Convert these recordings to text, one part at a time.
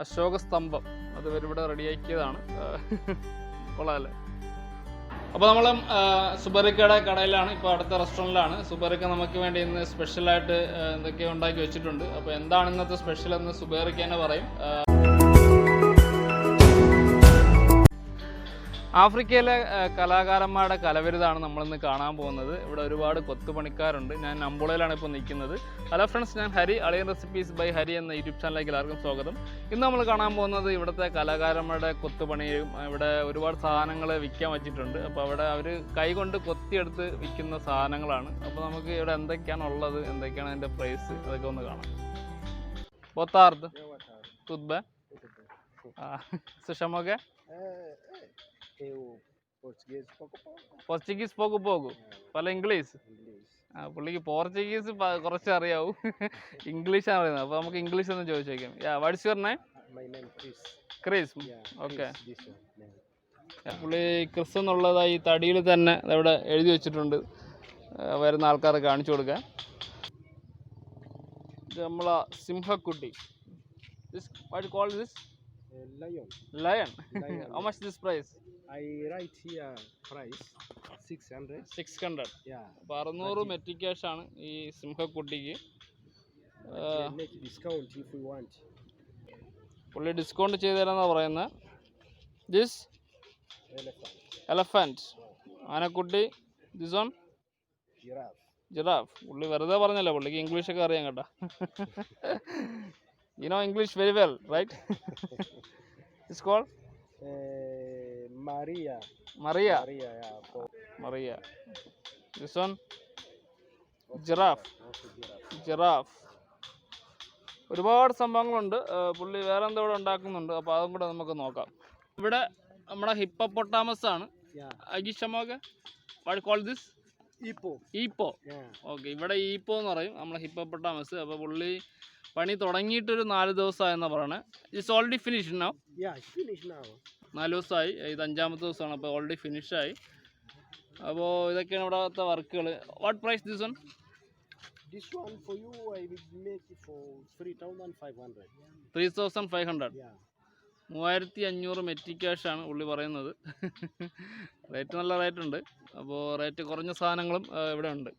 അശോക സ്തംഭം അത് ഇവരിവിടെ റെഡിയാക്കിയതാണ്. കൊള്ളാമല്ലേ? അപ്പോൾ നമ്മൾ സുബറിക്കയുടെ കടയിലാണ്, ഇപ്പോൾ അടുത്ത റെസ്റ്റോറൻറ്റിലാണ്. സുബറിക്ക നമുക്ക് വേണ്ടി ഇന്ന് സ്പെഷ്യലായിട്ട് എന്തൊക്കെയോ ഉണ്ടാക്കി വെച്ചിട്ടുണ്ട്. അപ്പോൾ എന്താണ് ഇന്നത്തെ സ്പെഷ്യൽ എന്ന് സുബറിക്ക തന്നെ പറയും. ആഫ്രിക്കയിലെ കലാകാരന്മാരുടെ കലവിരുതാണ് നമ്മളിന്ന് കാണാൻ പോകുന്നത്. ഇവിടെ ഒരുപാട് കൊത്തുപണിക്കാരുണ്ട്. ഞാൻ നമ്പോളയിലാണ് ഇപ്പോൾ നിൽക്കുന്നത്. ഹലോ ഫ്രണ്ട്സ്, ഞാൻ ഹരി, അളിയൻ റെസിപ്പീസ് ബൈ ഹരി എന്ന യൂട്യൂബ് ചാനലിലേക്ക് എല്ലാവർക്കും സ്വാഗതം. ഇന്ന് നമ്മൾ കാണാൻ പോകുന്നത് ഇവിടുത്തെ കലാകാരന്മാരുടെ കൊത്തുപണിയും ഇവിടെ ഒരുപാട് സാധനങ്ങൾ വിൽക്കാൻ വെച്ചിട്ടുണ്ട്. അപ്പോൾ അവിടെ അവർ കൈകൊണ്ട് കൊത്തിയെടുത്ത് വിൽക്കുന്ന സാധനങ്ങളാണ്. അപ്പോൾ നമുക്ക് ഇവിടെ എന്തൊക്കെയാണ് ഉള്ളത്, എന്തൊക്കെയാണ് അതിൻ്റെ പ്രൈസ്, അതൊക്കെ ഒന്ന് കാണാം. ബോത്താർത്ത് തുദ്ബ സുഷമൊക്കെ പോർച്ചുഗീസ് പോകു പോകും പല ഇംഗ്ലീഷ്. പുള്ളിക്ക് പോർച്ചുഗീസ് കുറച്ച് അറിയാവൂ, ഇംഗ്ലീഷാണ് അറിയുന്നത്. അപ്പോൾ നമുക്ക് ഇംഗ്ലീഷ് ഒന്ന് ചോദിച്ചു നോക്കാം. What's your name? Chris. Okay. പുള്ളി ക്രിസ് എന്നുള്ളതായി തടിയിൽ തന്നെ ഇവിടെ എഴുതി വെച്ചിട്ടുണ്ട്. വരുന്ന ആൾക്കാരെ കാണിച്ചു കൊടുക്കാൻ. ഇത് നമ്മളെ സിംഹക്കുട്ടി. What call this? Lion. How much this price? I write here price 600. 600. Yeah. 600 metric cash ആണ് ഈ സിംഹക്കുട്ടിക്ക്. Make discount if we want. പുള്ളി ഡിസ്കൗണ്ട് ചെയ്ത് തരാന്നാ പറയുന്നത്. This elephant. ആനക്കുട്ടി. This one giraffe. പുള്ളി വെറുതെ പറഞ്ഞല്ലോ, പുള്ളിക്ക് ഇംഗ്ലീഷൊക്കെ അറിയാം കേട്ടോ. You know English very well, right? It's called Maria. Yeah. Maria. This one giraffe. ഒരുപാട് സംഭവങ്ങളുണ്ട്. പുള്ളി വേറെ എന്തോ ഇവിടെ ഉണ്ടാക്കുന്നുണ്ട്. അപ്പോൾ അതും കൂടെ നമുക്ക് നോക്കാം. ഇവിടെ നമ്മുടെ ഹിപ്പോപ്പൊട്ടാമസ് ആണ്. അഗിഷമോക്കെ വാട്ട് കോൾ ദിസ്? ഈപ്പോ. ഓക്കെ, ഇവിടെ ഈപ്പോ എന്ന് പറയും നമ്മുടെ ഹിപ്പോപ്പൊട്ടാമസ്. അപ്പോൾ പുള്ളി പണി തുടങ്ങിയിട്ടൊരു 4 ദിവസമായെന്നാ പറയണേ. It's already finished now. 4 ദിവസമായി. ഇത് 5ാമത്തെ ദിവസമാണ്. അപ്പോൾ ഓൾറെഡി ഫിനിഷായി. അപ്പോൾ ഇതൊക്കെയാണ് ഇവിടുത്തെ വർക്കുകൾ. What price this one? This one for you I will make it for 3,500. 3,500. 3,500 metric cash ആണ് പുള്ളി പറയുന്നത്. റേറ്റ് നല്ല റേറ്റ് ഉണ്ട്. അപ്പോൾ റേറ്റ് കുറഞ്ഞ സാധനങ്ങളും ഇവിടെ ഉണ്ട്.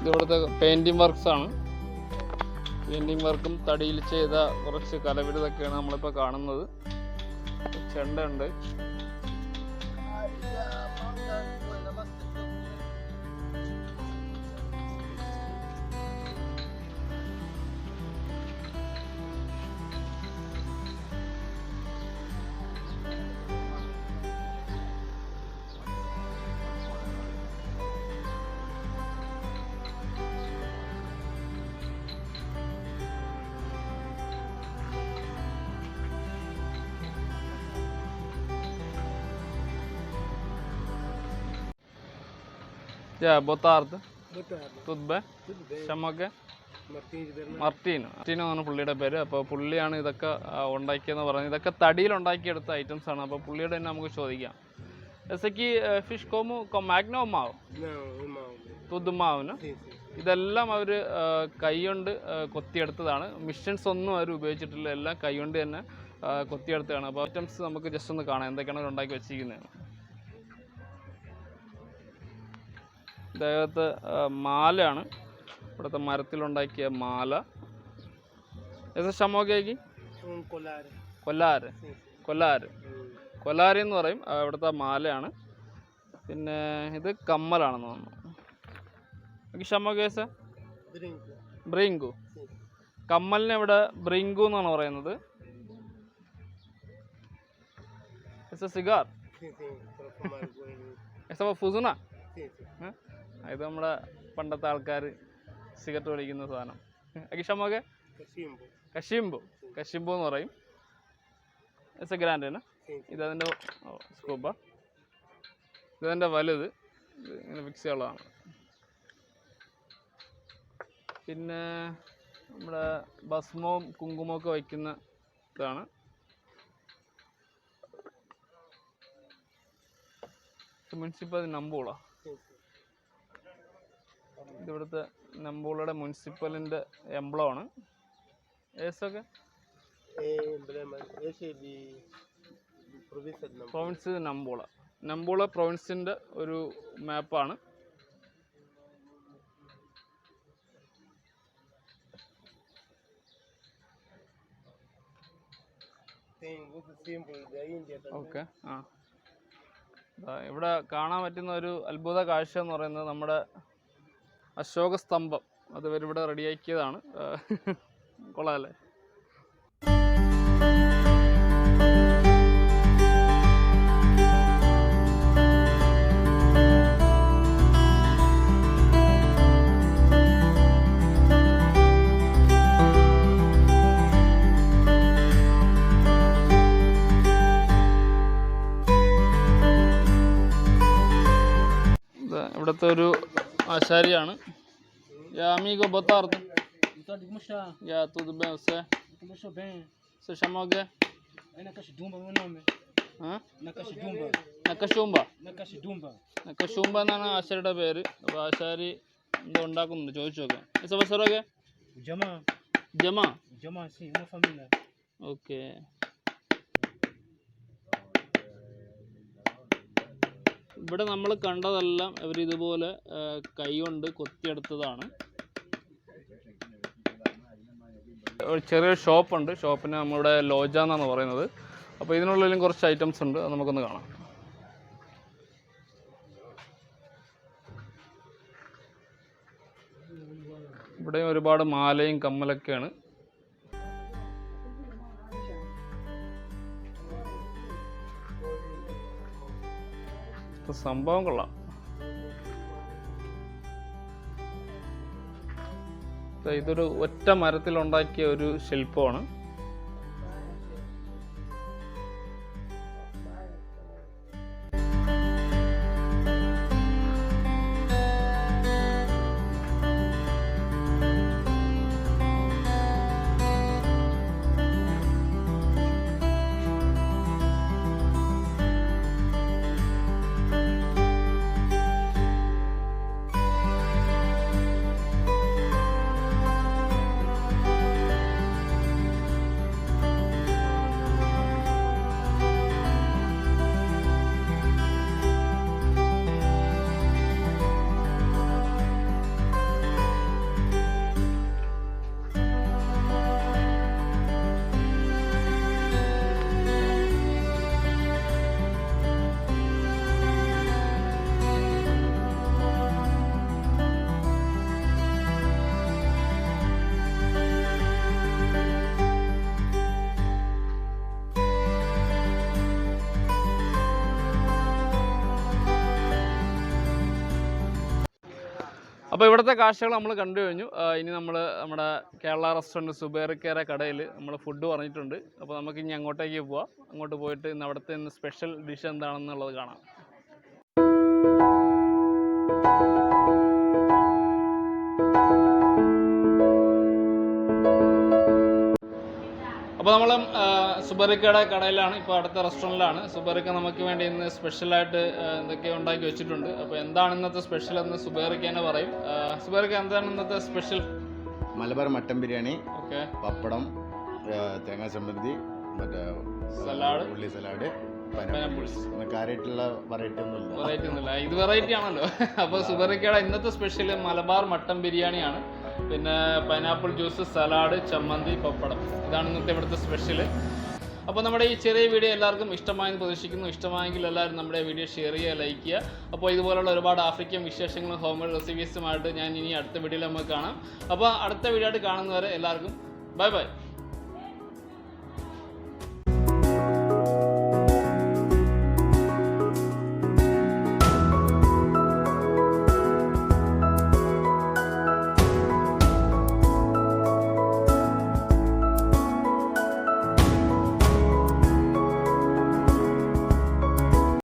ഇവിടുത്തെ പെയിൻറ്റിങ് വർക്ക്സ് ആണ്. പെയിൻറ്റിങ് വർക്കും തടിയിൽ ചെയ്ത കുറച്ച് കലവിരുതൊക്കെയാണ് നമ്മളിപ്പോൾ കാണുന്നത്. ചെണ്ട ഉണ്ട്. ബൊത്താർത്ത് തുദ്ബ ഷമൊക്കെ മർട്ടീനോ ആണ് പുള്ളിയുടെ പേര്. അപ്പോൾ പുള്ളിയാണ് ഇതൊക്കെ ഉണ്ടാക്കിയെന്ന് പറയുന്നത്. ഇതൊക്കെ തടിയിൽ ഉണ്ടാക്കിയെടുത്ത ഐറ്റംസ് ആണ്. അപ്പോൾ പുള്ളിയുടെ തന്നെ നമുക്ക് ചോദിക്കാം. ജെസെക്കി ഫിഷ് കോമു മാഗ്നോ മാവ് തുദ്മാവിന് ഇതെല്ലാം അവർ കൈകൊണ്ട് കൊത്തിയെടുത്തതാണ്. മിഷൻസ് ഒന്നും അവർ ഉപയോഗിച്ചിട്ടില്ല. എല്ലാം കൈകൊണ്ട് തന്നെ കൊത്തിയെടുത്തതാണ്. അപ്പോൾ ഐറ്റംസ് നമുക്ക് ജസ്റ്റ് ഒന്ന് കാണാം എന്തൊക്കെയാണ് അവർ ഉണ്ടാക്കി വെച്ചിരിക്കുന്നത്. ഇദ്ദേഹത്തെ മാലയാണ്, ഇവിടുത്തെ മരത്തിലുണ്ടാക്കിയ മാല. ഷമോക്കേക്ക് കൊല്ലാരി എന്ന് പറയും. ഇവിടുത്തെ മാലയാണ്. പിന്നെ ഇത് കമ്മലാണെന്ന് തോന്നുന്നു. ഷമോക്കേസ് ബ്രിങ്കു. കമ്മലിന് ഇവിടെ ബ്രിങ്കു എന്നാണ് പറയുന്നത്. സിഗാർ ഫുസുന. ഇത് നമ്മുടെ പണ്ടത്തെ ആൾക്കാർ സിഗരറ്റ് വലിക്കുന്ന സാധനം. അകിഷമൊക്കെ കശിമ്പു കശിമ്പു എന്ന് പറയും. ഇറ്റ്സ് എ ഗ്രാൻഡ് ആണ്. ഇതതിൻ്റെ സ്കൂബ. ഇതതിൻ്റെ വലുത് ഇങ്ങനെ ഫിക്സ് ചെയ്യാനുള്ളതാണ്. പിന്നെ നമ്മുടെ ഭസ്മവും കുങ്കുമൊക്കെ വയ്ക്കുന്ന ഇതാണ്. മുനിസിപ്പൽ നമ്പൂള. ഇതിവിടുത്തെ നമ്പൂളയുടെ മുനിസിപ്പലിൻ്റെ എംബ്ലമാണ്. ഏസൊക്കെ പ്രൊവിൻസ് നമ്പൂള. നമ്പൂള പ്രൊവിൻസിൻ്റെ ഒരു മാപ്പാണ്. ഓക്കെ. ആ ഇവിടെ കാണാൻ പറ്റുന്ന ഒരു അത്ഭുത കാഴ്ച എന്ന് പറയുന്നത് നമ്മുടെ അശോക സ്തംഭം. അത് ഇവരിവിടെ റെഡിയാക്കിയതാണ്. കൊള്ളാമല്ലേ? ഇവിടുത്തെ ഒരു ആശാരിയാണ്. Ya amigo, boa tarde. Boa tarde, como está? Ya, tudo bem, você? Como estou bem? Você chama o quê? É na Caixa Dumba, meu nome. Hã? Na Caixa Dumba. നക്കശൂമ്പ. Na Caixa Dumba. നക്കശൂമ്പ എന്നാണ് ആശാരിയുടെ പേര്. അപ്പോൾ ആശാരി എന്തോ ഉണ്ടാക്കുന്നുണ്ട്, ചോദിച്ചു നോക്കാം. Essa vassoura Jama. Jama? Jama, sim, uma família. Okay. ഇവിടെ നമ്മൾ കണ്ടതെല്ലാം ഇവർ ഇതുപോലെ കൈ കൊണ്ട് കൊത്തിയെടുത്തതാണ്. ഒരു ചെറിയൊരു ഷോപ്പുണ്ട്. ഷോപ്പിന് നമ്മുടെ ലോജ എന്നാണ് പറയുന്നത്. അപ്പോൾ ഇതിനുള്ളിലും കുറച്ച് ഐറ്റംസ് ഉണ്ട്, അത് നമുക്കൊന്ന് കാണാം. ഇവിടെയും ഒരുപാട് മാലയും കമ്മലൊക്കെയാണ്. സംഭവം കൊള്ളാം. ഇതൊരു ഒറ്റ മരത്തിലുണ്ടാക്കിയ ഒരു ശില്പമാണ്. അപ്പോൾ ഇവിടുത്തെ കാഴ്ചകൾ നമ്മൾ കണ്ടു കഴിഞ്ഞു. ഇനി നമ്മൾ നമ്മുടെ കേരള റെസ്റ്റോറൻറ്റ് സുബേറിക്കയുടെ കടയിൽ നമ്മൾ ഫുഡ് പറഞ്ഞിട്ടുണ്ട്. അപ്പോൾ നമുക്ക് ഇനി അങ്ങോട്ടേക്ക് പോവാം. അങ്ങോട്ട് പോയിട്ട് ഇന്ന് അവിടുത്തെ സ്പെഷ്യൽ ഡിഷ് എന്താണെന്നുള്ളത് കാണാം. അപ്പോൾ നമ്മൾ സുബറിക്കയുടെ കടയിലാണ്, ഇപ്പോൾ അടുത്ത റെസ്റ്റോറൻറ്റിലാണ്. സുബറിക്ക നമുക്ക് വേണ്ടി ഇന്ന് സ്പെഷ്യലായിട്ട് എന്തൊക്കെ ഉണ്ടാക്കി വെച്ചിട്ടുണ്ട്. അപ്പോൾ എന്താണ് ഇന്നത്തെ സ്പെഷ്യൽ എന്ന് സുബറിക്ക തന്നെ പറയും. സുബറിക്ക, എന്താണ് ഇന്നത്തെ special? Malabar mutton biryani, okay, pappadam, തേങ്ങാ ചമ്മന്തി, മറ്റേ സലാഡ്, ഉള്ളി സലാഡ്, പൈനാപ്പിൾസ്. കാര്യമായിട്ടുള്ള വെറൈറ്റി ഒന്നുമില്ല. ഇത് വെറൈറ്റി ആണല്ലോ. അപ്പോൾ സുബറിക്കയുടെ ഇന്നത്തെ സ്പെഷ്യൽ മലബാർ മട്ടൻ ബിരിയാണിയാണ്. പിന്നെ പൈനാപ്പിൾ ജ്യൂസ്, സലാഡ്, ചമ്മന്തി, പപ്പടം. ഇതാണ് ഇന്നത്തെ ഇവിടുത്തെ സ്പെഷ്യൽ. അപ്പോൾ നമ്മുടെ ഈ ചെറിയ വീഡിയോ എല്ലാവർക്കും ഇഷ്ടമായെന്ന് പ്രതീക്ഷിക്കുന്നു. ഇഷ്ടമായെങ്കിൽ എല്ലാവരും നമ്മുടെ വീഡിയോ ഷെയർ ചെയ്യുക, ലൈക്ക് ചെയ്യുക. അപ്പോൾ ഇതുപോലുള്ള ഒരുപാട് ആഫ്രിക്കൻ വിശേഷങ്ങളും ഹോം മെയ്ഡ് റെസിപ്പീസുമായിട്ട് ഞാൻ ഇനി അടുത്ത വീഡിയോയിൽ നമുക്ക് കാണാം. അപ്പോൾ അടുത്ത വീഡിയോ ആയിട്ട് കാണുന്നവരെ എല്ലാവർക്കും ബൈ ബൈ.